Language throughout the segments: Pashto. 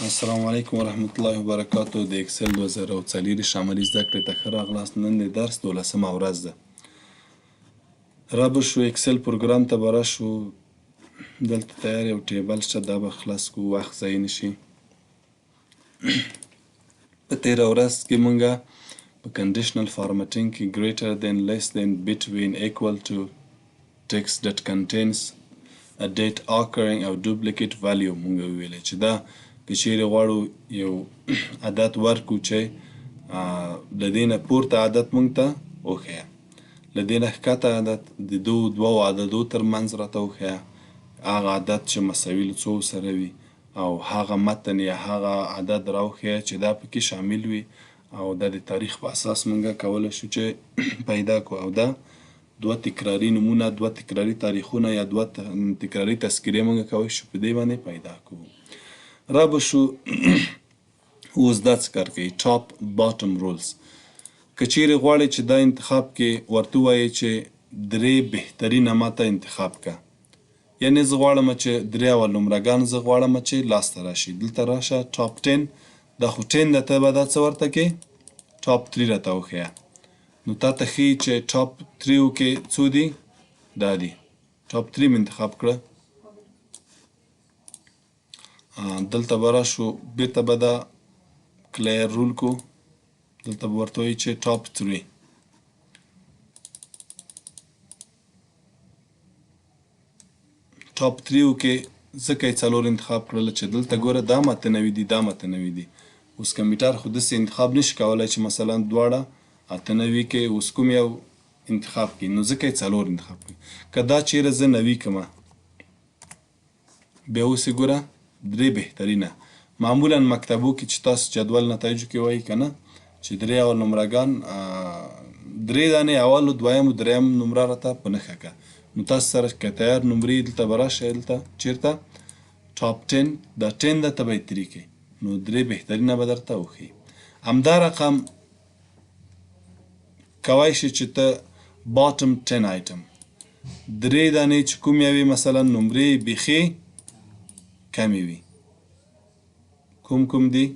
السلام علیکم ورحمت الله وبرکاتو. د اکسل 2040 عملي زده کړې ته ښه راغلاست. نن د درس 12مه ورځ ده. را به شو اکسل پروګرام ته به راشو. دلته تیار یو ټیبل شته، دا به خلاص کړو، وخت ضایع نشي. په تېره ورځ کې مونږه په کنډیشنل فارمټینګ کې greater than, less than, between, equal to text that contains a date occurring او duplicate value مونږ وویلې چې دا که چیرې غواړو یو عدد ورکړو چې له دې نه پورته عدد مونږ ته وښیه، له دې نه ښکته عدد د دوو عددو ترمنځ راته وښیه، هغه عدد چې مساوي له څو سره وي او هغه متن یا هغه عدد راوښیه چې دا پکې شامل وي، او دا د تاریخ په اساس مونږ کولی شو چې پیدا کړو. او دا دوه تکراري نومونه، دوه تکراري تاریخونه یا دوه تکراري تذکرې مونږ کولی شو په دې باندې پیدا کړو. را به شو اوس دا څه کار کوي، ټاپ باټم رولز. که چیرې غواړې چې دا انتخاب کې ورته ووایې چې درې بهترینه ماته انتخاب که، یعنې زه غواړم چې درې اول نمرګان زه غواړم چې لاسته راشي. دلته راشه ټاپ 10، دا خو 10 ده، ته به دا څه ورته کې ټاپ 3 راته وښیه. نو تا ته ښیي چې ټاپ 3 کې څو دي؟ دا دي. ټاپ 3 م انتخاب کړه. دلته به راشو بیرته به دا کلیر رول کو. دلته به ورته وایي چې ټاپ 3. ټاپ 3 کې ځکه یې څلور انتخاب کړل چې دلته ګوره دا متنوي دي، دا متنوي دي. اوس کمپیوټر خو داسې انتخاب نشي کولی چې مثلا دواړه اتنوي کې اوس کوم یو انتخاب کړي، نو ځکه یې څلور انتخاب کړي. که دا چیرې زه نوي کړمه، بیا اوس یې ګوره درې بهترینه. معمولا مکتبو کې چې تاسو جدول نتایجو کې وایي که نه چې درې اول نمرګان درې دانې اول و دویم و دریم نمره راته په نښه که، نو تاسو سره که تیار نمرې دلته به راشئ، دلته چېرته ټاپ 10، دا 10 ده، ته به یې 3 کړئ، نو درې بهترینه به درته وښیي. همدا رقم کولی شي چې ته باټم 10 آیټم درې دانې چې کوم یوې مثلا نمرې بیخي کمې وي. کوم دي؟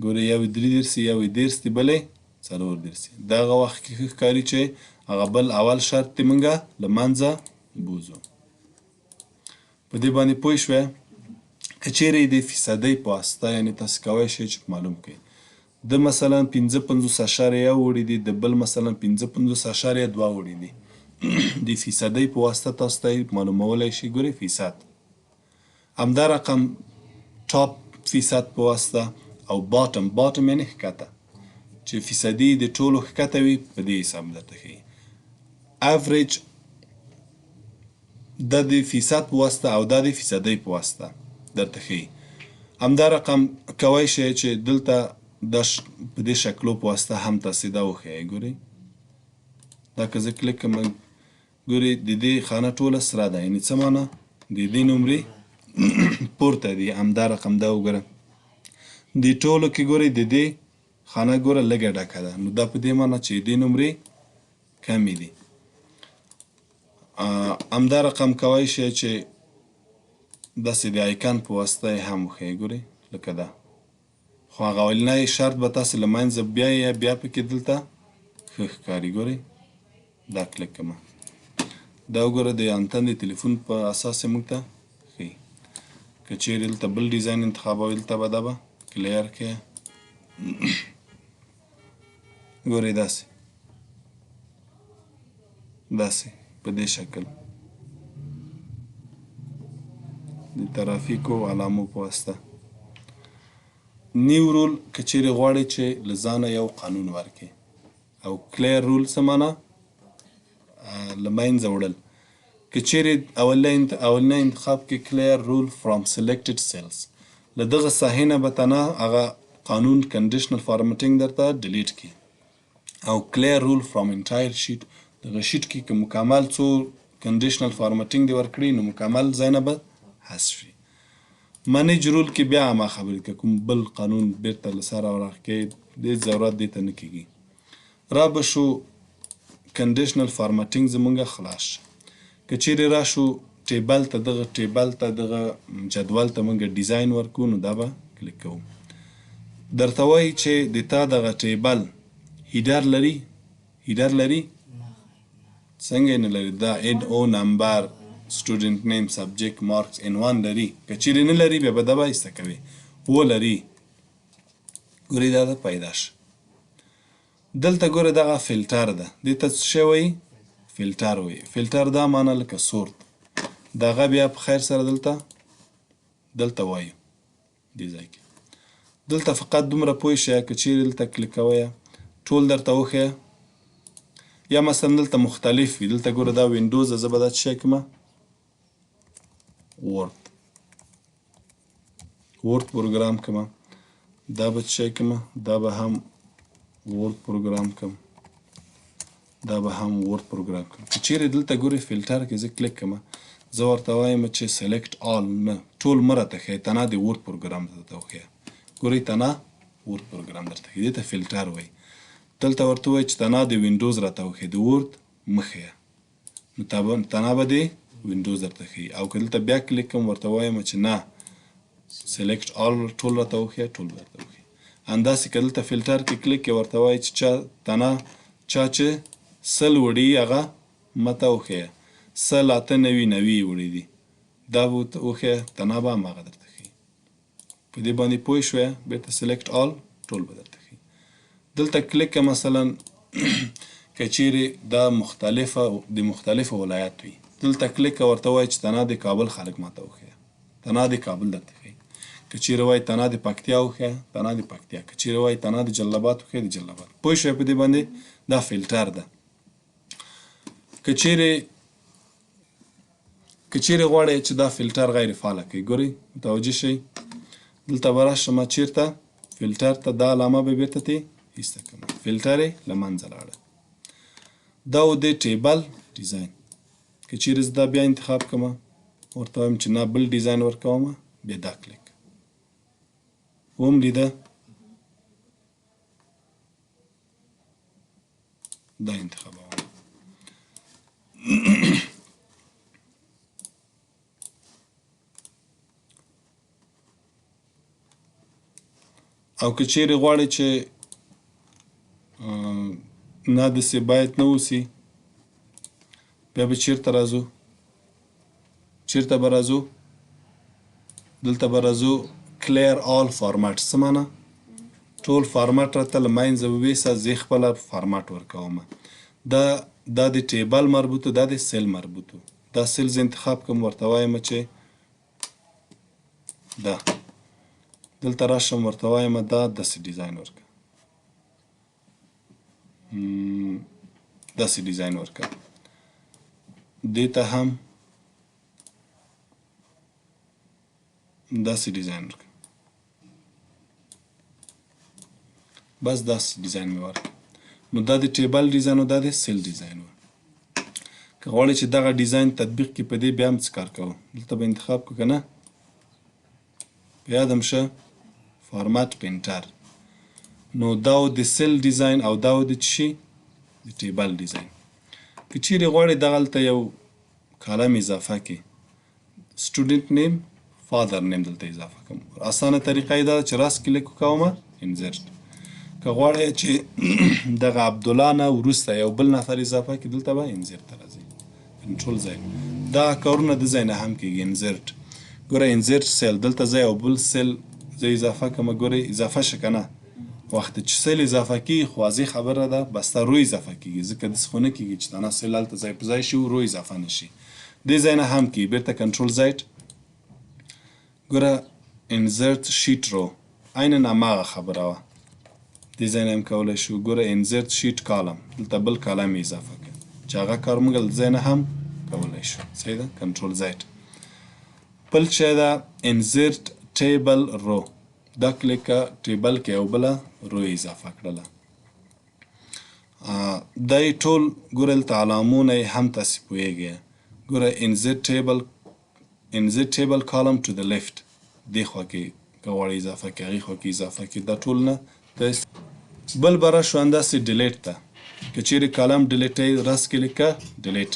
ګوره یو یې 33 یو یې 30 دي، بل یې 34. دغه وخت کې ښه ښکاري چې هغه بل اول شرط دې مونږه له منځه بوځو. په دې باندې پوه شوې؟ که چیرې د فیصدۍ په واسطه یعنې تاسو کولی شئ چې معلوم کړئ د مثلا 55.1 وړي دي، د بل مثلا 55.2 وړي دي. د فیصدۍ په واسطه تاسو ته معلومولی شي ګورئ فیصد. همدا رقم ټاپ فیصد په واسطه او باټم یعنې ښکته، چې فیصدي د ټولو ښکته وي، په دې حساب درته ښیي. اوریج دا د فیصد په واسطه او دا د فیصدۍ په واسطه درته ښیي. همدا رقم کولی شئ چې دلته دا په دې شکلو په واسطه هم تاسې دا وښیئ. ګورئ دا که زه کلیک کړم، ګورئ د دې خانه ټوله سره ده، یعنې څه معنی د دې نمرې پورته دي. همدا رقم دا وګوره د ټولو کې ګورئ د دې خانه ګوره لږه ډکه ده، نو دا په دې معنی چې دې نمرې کمې دي. همدا رقم کولی شئ چې داسې د آیکن په واسطه یې هم وښیئ. ګورئ لکه دا، خو هغه اولنی شرط به تاسې له منځه بیایئ، بیا پکې دلته ښه ښکاري. ګورئ دا کلیک کړمه، دا وګوره د انتن د تلیفون په اساس یې موږ ته ښیي. که چیرې دلته بل ډیزاین انتخابوئ، دلته به دا به کلیر کړئ. ګورئ داسې په دې شکل د ترافیکو علامو په واسطه. نیو رول که چیرې غواړئ چې له ځانه یو قانون ورکړئ، او کلیر رول څه معنی؟ له منځه وړل. که چیرې اولنی انتخاب کې کلیر رول فرام سلیکټډ سیلز، له دغه ساحې نه به تنه هغه قانون کنډیشنل فارمټینګ درته ډیلیټ کړي، او کلیر رول فرام انټایر شیټ، دغه شیټ کې که مکمل څو کنډیشنل فارمټینګ دې ورکړي نو مکمل ځای نه به حذف شي. منیج رول کې بیا همه خبرې، که کوم بل قانون بیرته له سره ورکړئ دې ضرورت دې ته نه کېږي. را به شو کنډیشنل فارمټینګ زمونږ خلاص. که چیرې راشو ټیبل ته دغه جدول ته موږ ډیزاین ورکو نو دا به کلیک کوو. درته وایي چې د تا دغه ټیبل هیډر لري څنګه نه لري؟ دا اډ او نمبر سټوډنټ نیم سبجیکټ مارکس عنوان لري. که چیرې نه لري بیا به دا به ایسته کوي. ولري ګورې دا ده پیدا شه. دلته ګوره دغه فلټر ده. دې ته څه شی وایي؟ فلټر وایي. فلټر دا معنی لکه سورت. دغه بیا په خیر سره دلته وایو دې ځای کې. دلته فقط دومره پوه شه که چیرې دلته کلیک کوئ ټول درته وښیه یا مثلا دلته مختلف وي. دلته ګوره دا وینډوز ده. زه به دا څه شی کړمه؟ ورد پروګرام کړمه. دا به څه شی کړمه؟ دا به هم ورد پروګرام کړم. دا به هم ورد پروګرام کړم. که چیرې دلته ګورې فلټر کې زه کلیک کړمه زه ورته وایم چې سلیکټ آل نه ټول مه راته ښیه تنها د ورد پروګرام درته وښیه. ګورئ تنها ورد پروګرام درته ښیي. دې ته فلټر وایي. دلته ورته وایي چې تنها د وینډوز راته وښیه د ورد مه ښیه نو تنها به د وینډوز درته ښیي. او که دلته بیا کلیک کوم ورته وایم چې نه سلیکټ آل ټول راته وښیه ټول به درته وښیي. همداسې که دلته فلټر کې کلیک کې ورته وایي چې تنها چا چې 100 وړي هغه ماته وښیه. 100 اته 90 وړي دي دا به وښیه تنها به هماغه درته ښیي. په دې باندې پوه شوې؟ بېرته سلیکټ آل ټول به درته ښیي. دلته کلیک که مثلا که چیرې دا د مختلفو ولایت وي دلته کلیک ورته وایي چې تنها د کابل خلک ماته وښیه تنها د کابل درته ښیي. که چیرې وایي تنها د پکتیا وښیه تنها د پکتیا. که چیرې وایي تنها د جلال آباد وښیه د جلال آباد. پوه شوې په دې باندې؟ دا فلټر ده. که چیرې غواړئ چې دا فلټر غیر فعاله کړئ ګورئ متوجه شئ دلته به راشم چیرته فلټر ته دا علامه به بېرته ترې ایسته کړم. فلټر یې له منځه لاړه. دا و د ټیبل ډیزاین. که چیرې زه دا بیا انتخاب کړم ورته وایم چې نه بل ډیزاین ورکوم بیا دا کلیک وم لیده دا انتخابوم. او که چیرې غواړئ چې نه داسې باید نه اوسي بیا به چیرته راځو دلته به راځو کلیر آل فارمټ. څه معنی؟ ټول فارمټ راته له منځه وویسه زه یې خپله فارمټ ورکوم. دا د ټیبل مربوطو دا د سیل مربوطو. دا سیل زه انتخاب کوم ورته وایم چې دا دلته راشم ورته وایم دا داسې ډیزاین ورکړه داسې ډیزاین ورکړه. دې ته هم داسې ډیزاین ورکړه. بس داسې ډیزاین مې ورکړه. نو دا د ټیبل ډیزاین او دا د سیل ډیزاین و. که غواړئ چې دغه ډیزاین تطبیق کړي په دې بیا هم څه کار کوو دلته به انتخاب کړو که نه په یاد هم شه فارمټ پینټر. نو دا و د سیل ډیزاین او دا و د څه شي د ټیبل ډیزاین. که چیرې غواړئ دغلته یو کالم اضافه کړي سټوډنټ نیم فادر نیم دلته اضافه کوم. اسانه طریقه یې دا ده چې راست کلیک وکوم انزرټ. که غواړئ چې دغه عبدالله نه وروسته یو بل نفر اضافه کړي دلته به انزرټ ته راځئ کنټرول ځای. دا کارونه د ځای نه هم کېږي. انزرټ ګوره انزرټ سیل دلته زه یو بل سیل زه اضافه کړم. ګورئ اضافه شه که نه وخت چې سیل اضافه کېږي خو واضح خبره ده بس دا رو اضافه کېږي ځکه داسې خو نه کېږي چې دنه سیل هلته ځای په ځای شي رو اضافه نه شي. دې ځای نه هم کېږي. بېرته کنټرول زیډ ګوره انزرټ شیټ رو عینا هماغه خبره وه. دې ځای نه هم کولی شو. ګوره انزرټ شیټ کالم دلته بل کالم یې اضافه کړه چې هغه کار موږ له ځای نه هم کولی شو. صحیح ده کنټرول زیډ. بل شی ده انزرټ ټیبل رو. دا کلیک ټیبل کې یو بله رو اضافه کړله. دا یې ټول ګوره دلته علامونه یې هم تاسې پوهېږئ. ګوره انزرټ ټیبل کالم ټو د لیفټ دې خوا کې که غواړئ اضافه کړئ هغې خوا کې اضافه کړئ. دا ټول نه بل به راشو همداسې ډیلیټ ته. که چیرې کالم ډیلیټ کوئ راست کلیک که ډیلیټ.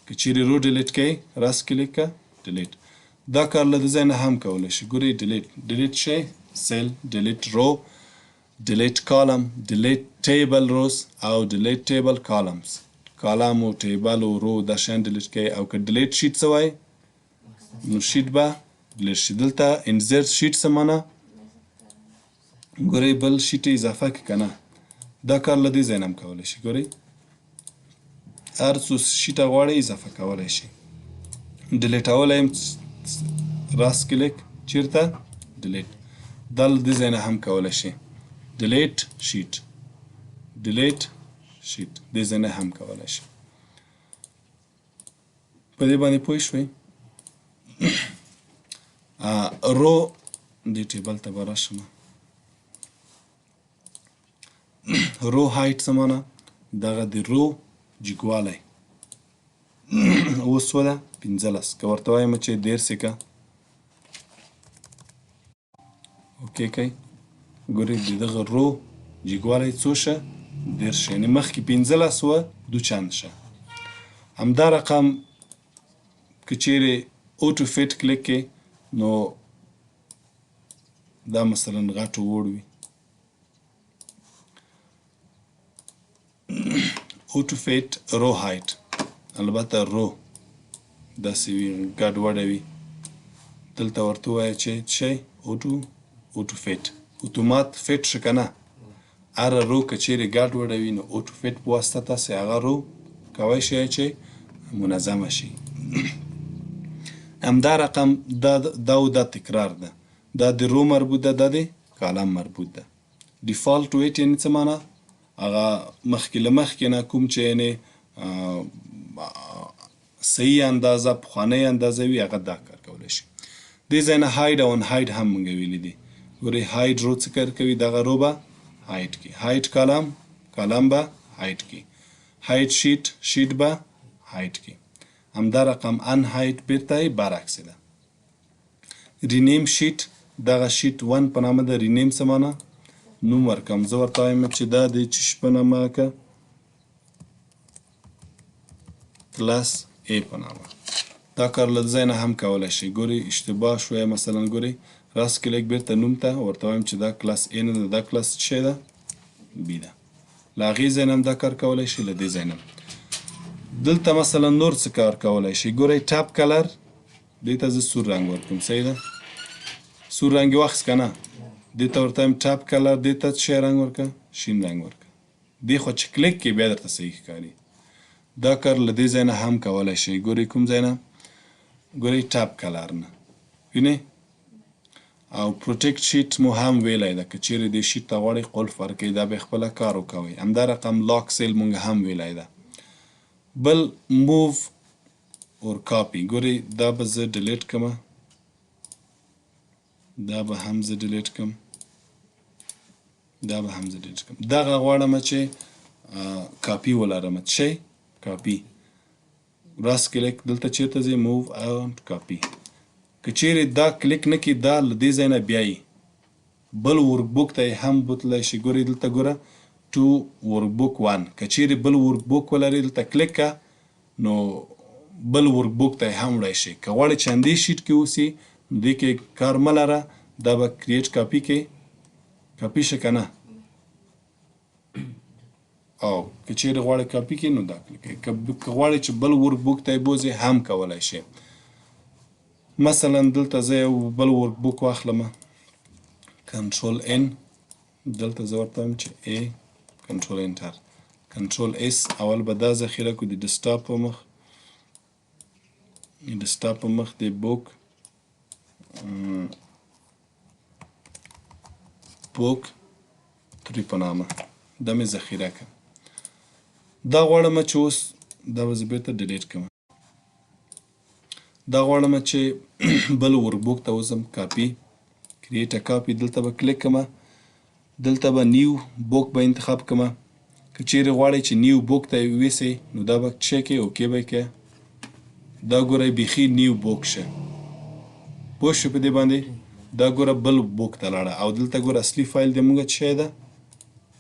که چیرې رو ډیلیټ کوئ راست کلیک که delete. دا کار له دې ځای نه هم کولی شي. ګورئ delete شی cell, delete row, delete column, delete table rows او delete table columns. کالم او ټیبل او رو دا شیان ډیلیټ کوي. او که ډیلیټ شیټ څه وایي نو شیټ به ډیلیټ شي. دلته انزرت شیټ څه معنا ګورئ بل شیټ اضافه کړي که نه دا کار له دې ځای نه هم کولی شي. ګورئ هر څو شیټه غواړئ اضافه کولی شي. ډیلیټولی یم راست کلیک چیرته ډیلیټ دا له دې ځای نه هم کولی شي. ډیلیټ شیټ ډیلیټ شیټ دې ځای نه هم کولی شي. په دې باندې پوه شوئ. رو دې ټیبل ته به راشم. رو هایټ څه معنا دغه د رو جګوالی اوس څو ده 15 که ورته وایم چې 13 که اوکې کوي. ګورئ د دغه رو جګوالی څو شه 13 یعنې مخکې 15 وه دو چند شه. همدا رقم که چیرې اوټو فیټ کلیک کې نو دا مثلا غټ وړ وي. اوټو فیټ رو هایټ البته رو داسې وي ګډ وډه وي. دلته ورته ووایه چې شی اوټو فیټ اتومات فیټ شه که نه هره رو که چیرې ګډ وډه وي نو اوټو فیټ په واسطه تاسې هغه رو کوی شئ چې منظمه شي. همدا رقم دا او دا تکرار ده. دا د رو مربوط ده دا د کالم مربوط ده. ډیفالټ ویټ یعنې څه معنا هغه مخکې له مخکې نه کوم چې یعنې صحیح اندازه پخوانی اندازه وي هغه دا کار کولی شي. دې ځای نه هاید او ان هاید هم موږ ویلي دي. ګورئ هاید رو څه کار کوي دغه رو به هاید کی. هاید کالم به هاید کی. هاید شیټ به هاید کی. همدا رقم ان هاید بیرته برعکس ده. رینیم شیټ دغه شیټ 1 په نامه ده. رینیم څه معنا نوم ورکم. زه ورته وایم چې دا د چی شي په نامه که کلاس A په نامه. دا کار له ځای نه هم کولی شي. ګورئ اشتباه شویه مثلا ګورئ راست کلیک بیرته نوم ته ورته وایم چې دا کلاس A نه ده دا کلاس څه شی ده B ده. له هغې ځای نه هم دا کار کولی شي له دې ځای نه. دلته مثلا نور څه کار کولی شي. ګورئ ټاپ کلر دې ته زه سور رنګ ورکوم. صحیح ده سور رنګ یې واخیست که نه دې ته ورته وایم ټاپ کلر دې ته څه شی رنګ ورکړه شین رنګ ورکړه. دې خو چې کلیک کې بیا درته صحیح ښکاري. دا کار له دې ځای نه هم کولی شئ. ګورئ کوم ځای نه ګورئ ټاپ کلر نه وینئ. او پروټیکټ شیټ مو هم ویلی ده که چیرې دې شیټ ته غواړئ قلف ورکوئ دا به یې خپله کار وکوئ. همدا رقم لاک سیل مونږ هم ویلی ده. بل موو اور کاپي ګورئ دا به زه ډیلیټ کړمه دا به هم زه ډیلیټ کړم دغه غواړم چې کاپي ولرم. څه شی کاپي راست کلیک دلته چیرته ځئ موو اند کاپي. که چیرې دا کلیک نه کړي دا له دې ځای نه بیایي بل ورک بوک ته یې هم بوتلی شي. ګورئ دلته ګوره ټو ورک بوک 1 که چیرې بل ورک بوک ولرئ دلته کلیک کړه نو بل ورک بوک ته یې هم وړی شي. که غواړئ چې همدې شیټ کې اوسي نو دې کې کار مه لره دا به کریټ کاپي کې کاپي شه که نه او که چیرې غواړئ کاپي کې نو دا کلیک کړئ. که غواړئ چې بل ورک بوک ته یې بوځئ هم کولی شئ. مثلا دلته زه یو بل ورک بوک واخلم کنټرول ان دلته زه ورته وایم چې A کنټرول انټر کنټرول S اول به دا ذخیره کړو د ډیسکټاپ په مخ د بوک 3 په نامه دا مې ذخیره کړه. دا غواړم چې اوس دا به زه بیرته ډیلیټ کړم. دا غواړم چې بل ورک بوک ته وځم کاپي کریټ ا کاپي دلته به کلیک کړم دلته به نیو بوک به انتخاب کړم. که چیرې غواړئ چې نیو بوک ته یې ویسئ نو دا به څه کې اوکې به یې کړئ. دا ګورئ بیخي نیو بوک شه پوه شو په دې باندې. دا ګوره بل بوک ته لاړه او دلته ګوره اصلي فایل د موږ څه شی ده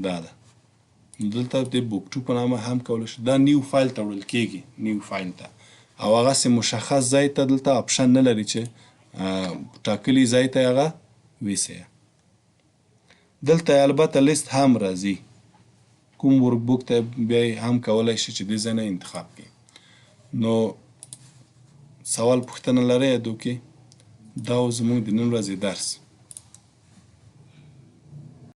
دا ده. نو دلته د بوک 2 په نامه هم کولی شو. دا نیو فایل ته وړل کېږي نیو فایل ته. او هغسې مشخص ځای ته دلته اپشن نه لري چې ټاکلي ځای ته یې هغه ویسئ. دلته البته لیست هم راځي، کوم ورک بوک ته بیا یې هم کولی شي چې دې ځای نه انتخاب کړي. نو سوال پوښتنه لرئ دوکې؟ دا و زموږ د نن ورځې درس.